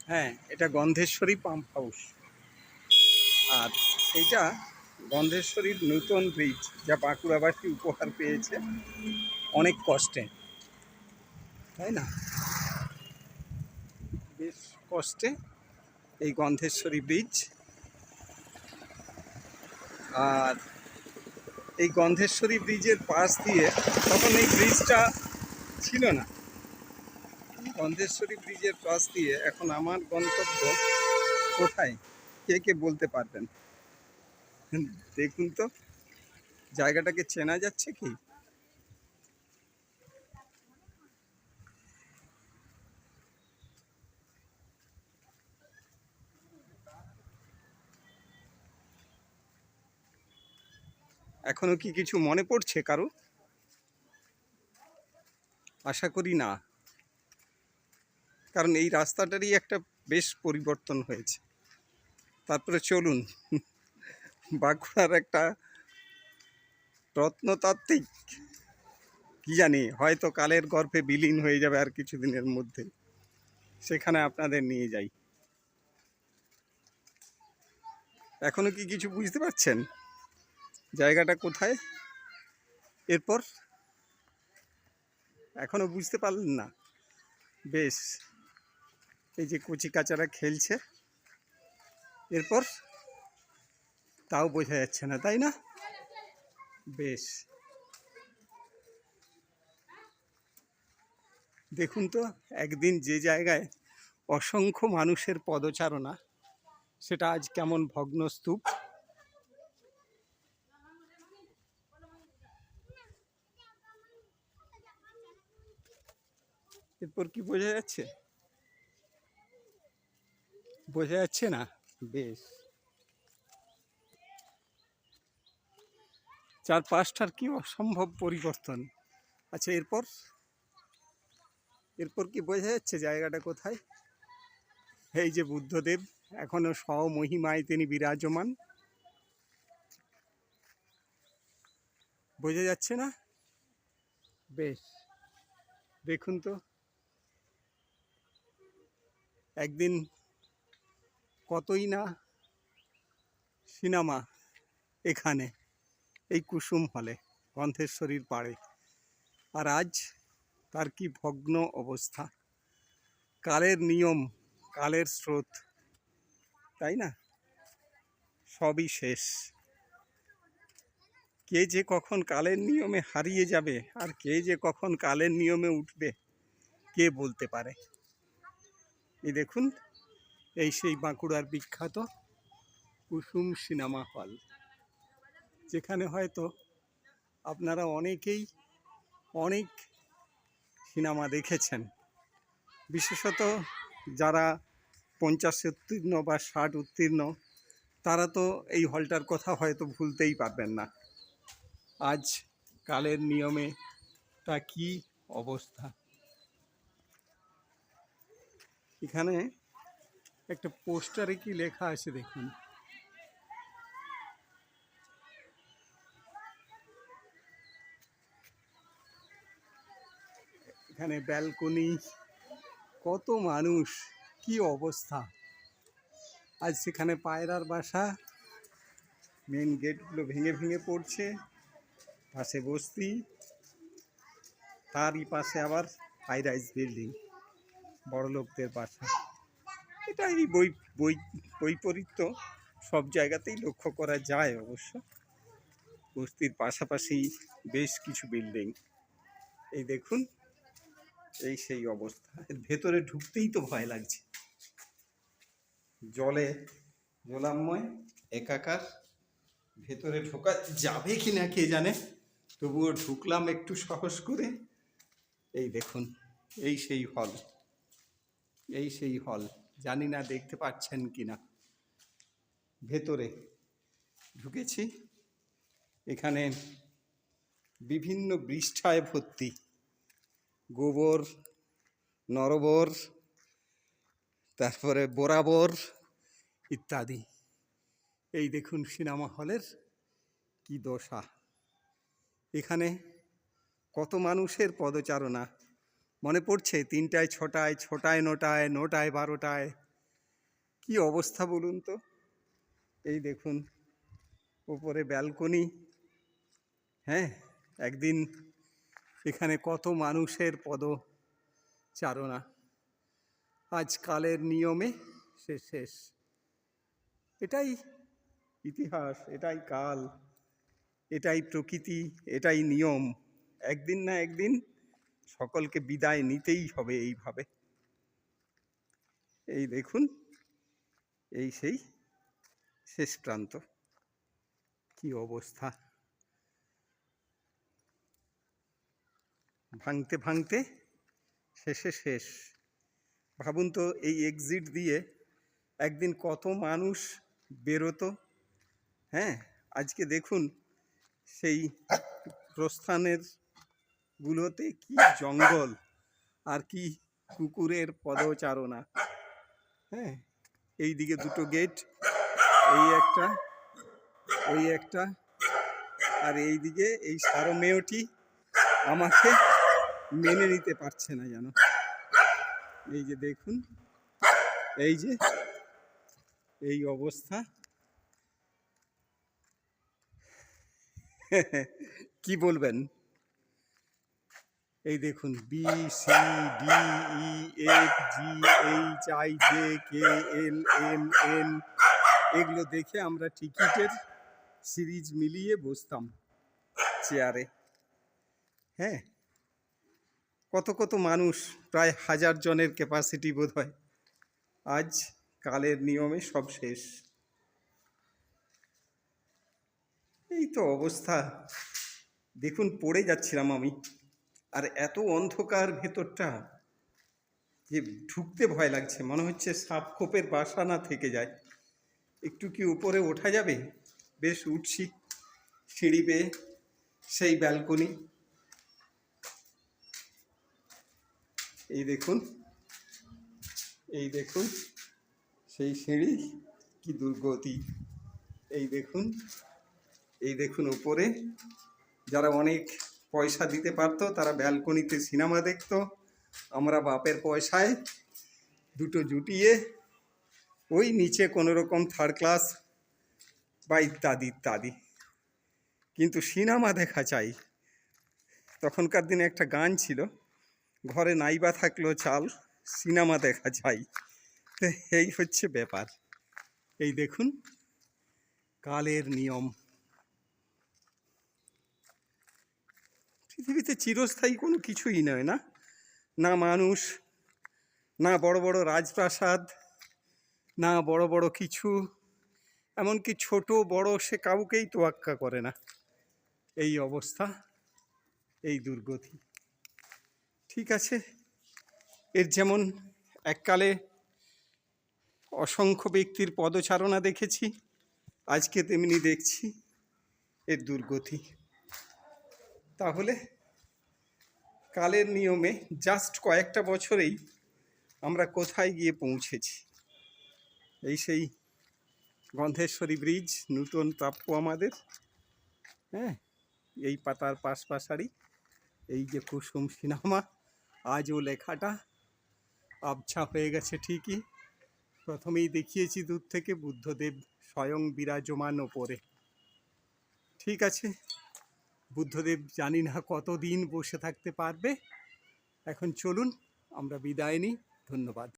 হ্যাঁ, এটা Gandheshwari pump house. আর এটা গন্ধেশ্বরীর নতুন ব্রিজ, যা বাঁকুড়াবাসী উপহার পেয়েছে অনেক কষ্টে, তাই না? বেশ কষ্টে এই গন্ধেশ্বরী ব্রিজ। আর এই গন্ধেশ্বরী ব্রিজের পাশ দিয়ে, তখন এই ব্রিজটা ছিল না, গন্ধেশ্বরী ব্রিজের পাশ দিয়ে এখন আমার গন্তব্য কোথায়, কে কে বলতে পারবেন? দেখুন তো, জায়গাটাকে চেনা যাচ্ছে কি? এখনো কি কিছু মনে পড়ছে কারো? আশা করি না, কারণ এই রাস্তাটারই একটা বেশ পরিবর্তন হয়েছে। তারপরে চলুন, বাঁকুড়ার একটা প্রত্নতাত্ত্বিক, কি জানি, হয়তো কালের গর্ভে বিলীন হয়ে যাবে আর কিছুদিনের মধ্যে, সেখানে আপনাদের নিয়ে যাই। এখনো কি কিছু বুঝতে পারছেন জায়গাটা কোথায়? এরপর এখনো বুঝতে পারলেন না? বেশ, এই যে কচি কাচারা খেলছে, এরপর তাও বোঝা যাচ্ছে না, তাই না? বেশ, দেখুন তো, একদিন যে জায়গায় অসংখ্য মানুষের পদচারণা, সেটা আজ কেমন ভগ্নস্তূপ। এরপর কি বোঝা যাচ্ছে? বোঝা যাচ্ছে না? বেশ, চারপাশটার কি অসম্ভব পরিবর্তন। আচ্ছা, এরপর এরপর কি বোঝা যাচ্ছে জায়গাটা কোথায়? এই যে বুদ্ধদেব এখনো স্বমহিমায় তিনি বিরাজমান, বোঝা যাচ্ছে না? বেশ, দেখুন তো, একদিন কতই না সিনেমা এখানে, এই কুসুম হলে, গন্ধেশ্বরীর পাড়ে, আর আজ তার কি ভগ্ন অবস্থা। কালের নিয়ম, কালের স্রোত, তাই না? সবই শেষ। কে যে কখন কালের নিয়মে হারিয়ে যাবে আর কে যে কখন কালের নিয়মে উঠবে, কে বলতে পারে? এই দেখুন, এই সেই বাঁকুড়ার বিখ্যাত কুসুম সিনেমা হল, যেখানে হয়তো আপনারা অনেকেই অনেক সিনেমা দেখেছেন, বিশেষত যারা 50 উত্তীর্ণ বা 60 উত্তীর্ণ, তারা তো এই হলটার কথা হয়তো ভুলতেই পারবেন না। আজ কালের নিয়মে তা কি অবস্থা। এখানে একটা পোস্টারে কি লেখা আছে দেখুন, এখানে ব্যালকনি, কত মানুষ, কি অবস্থা। আজ সেখানে পায়রার বাসা, মেন গেটগুলো ভেঙে ভেঙে পড়ছে, পাশে বস্তি, তারই পাশে আবার হাই রাইজ বিল্ডিং, বড় লোকদের বাসা। এটা এই বৈপরীত্য সব জায়গাতেই লক্ষ্য করা যায় অবশ্য। বস্তির পাশাপাশি বেশ কিছু বিল্ডিং, এই দেখুন, এই সেই অবস্থা। এর ভেতরে ঢুকতেই তো ভয় লাগছে, জলে জলাময়, একাকার। ভেতরে ঢোকা যাবে কি না কে জানে, তবুও ঢুকলাম একটু সাহস করে। এই দেখুন, এই সেই হল, এই সেই হল, জানি না দেখতে পাচ্ছেন কি না। ভেতরে ঢুকেছি, এখানে বিভিন্ন বৃষ্ঠায় ভর্তি, গোবর, নরবর, তারপরে বরাবর ইত্যাদি। এই দেখুন সিনেমা হলের কি দশা। এখানে কত মানুষের পদচারণা, মনে পড়ছে 3টায় 6টায়, 6টায় 9টায়, 9টায় 12টায়, কি অবস্থা বলুন তো। এই দেখুন উপরে ব্যালকনি। হ্যাঁ, একদিন এখানে কত মানুষের পদচারণা, আজ কালের নিয়মে সে শেষ। এটাই ইতিহাস, এটাই কাল, এটাই প্রকৃতি, এটাই নিয়ম। একদিন না একদিন সকলকে বিদায় নিতেই হবে এইভাবে। এই দেখুন, এই সেই শেষ প্রান্ত। কি অবস্থা, ভাঙতে ভাঙতে শেষে শেষ। ভাবুন তো, এই এক্সিট দিয়ে একদিন কত মানুষ বেরোতো। হ্যাঁ, আজকে দেখুন সেই প্রস্থানের গুলোতে কি জঙ্গল আর কি কুকুরের পদচারণা। হ্যাঁ, এই দিকে দুটো গেট, এই একটা, ওই একটা, আর এই দিকে এই সারমেয়টি আমাকে মেনে নিতে পারছে না যেন। এই যে দেখুন, এই যে এই অবস্থা। কি বলবেন? এই দেখুন, B C D E F G H I J K L M N, এগুলো দেখে আমরা টিকিটের সিরিজ মিলিয়ে বসতাম চেয়ারে। হ্যাঁ, কত কত মানুষ, প্রায় 1000 জনের ক্যাপাসিটি বোধ হয়। আজ কালের নিয়মে সব শেষ। এই তো অবস্থা। দেখুন, পড়ে যাচ্ছিলাম আমি, আর এত অন্ধকার ভেতরটা যে ঢুকতে ভয় লাগছে। মনে হচ্ছে সাপ খোপের বাসা না থেকে যায়। একটু কি উপরে ওঠা যাবে? বেশ, উঠছি সিঁড়ি বেয়ে সেই ব্যালকনি। এই দেখুন, এই দেখুন সেই সিঁড়ি, কি দুর্গতি। এই দেখুন, এই দেখুন উপরে যারা অনেক পয়সা দিতে পারতো তারা ব্যালকনিতে সিনেমা দেখতো। আমরা বাপের পয়সায় দুটো জুটিয়ে ওই নিচে কোনো রকম থার্ড ক্লাস বা ইত্যাদি ইত্যাদি। কিন্তু সিনেমা দেখা চাই। তখনকার দিনে একটা গান ছিল, ঘরে নাইবা থাকলো চাল, সিনেমা দেখা চাই। তো এই হচ্ছে ব্যাপার। এই দেখুন, কালের নিয়ম। পৃথিবীতে চিরস্থায়ী কোনো কিছুই নয়, না না মানুষ, না বড় বড় রাজপ্রাসাদ, না বড় বড় কিছু, এমনকি ছোট বড় সে কাউকেই তোয়াক্কা করে না। এই অবস্থা, এই দুর্গতি। ঠিক আছে, এর যেমন এককালে অসংখ্য ব্যক্তির পদচারণা দেখেছি, আজকে তেমনি দেখছি এর দুর্গতি। তাহলে কালের নিয়মে জাস্ট কয়েকটা বছরেই আমরা কোথায় গিয়ে পৌঁছেছি। এই সেই গন্ধেশ্বরী ব্রিজ, নূতন প্রাপ্য আমাদের। হ্যাঁ, এই পাতার পাশাপাশারি, এই যে কুসুম সিনেমা, আজও লেখাটা আবছা হয়ে গেছে ঠিকই। প্রথমেই দেখিয়েছি দূর থেকে বুদ্ধদেব স্বয়ং বিরাজমান ওপরে। ঠিক আছে, বুদ্ধদেব জানি না কতদিন বসে থাকতে পারবে। এখন চলুন আমরা বিদায় নিই। ধন্যবাদ।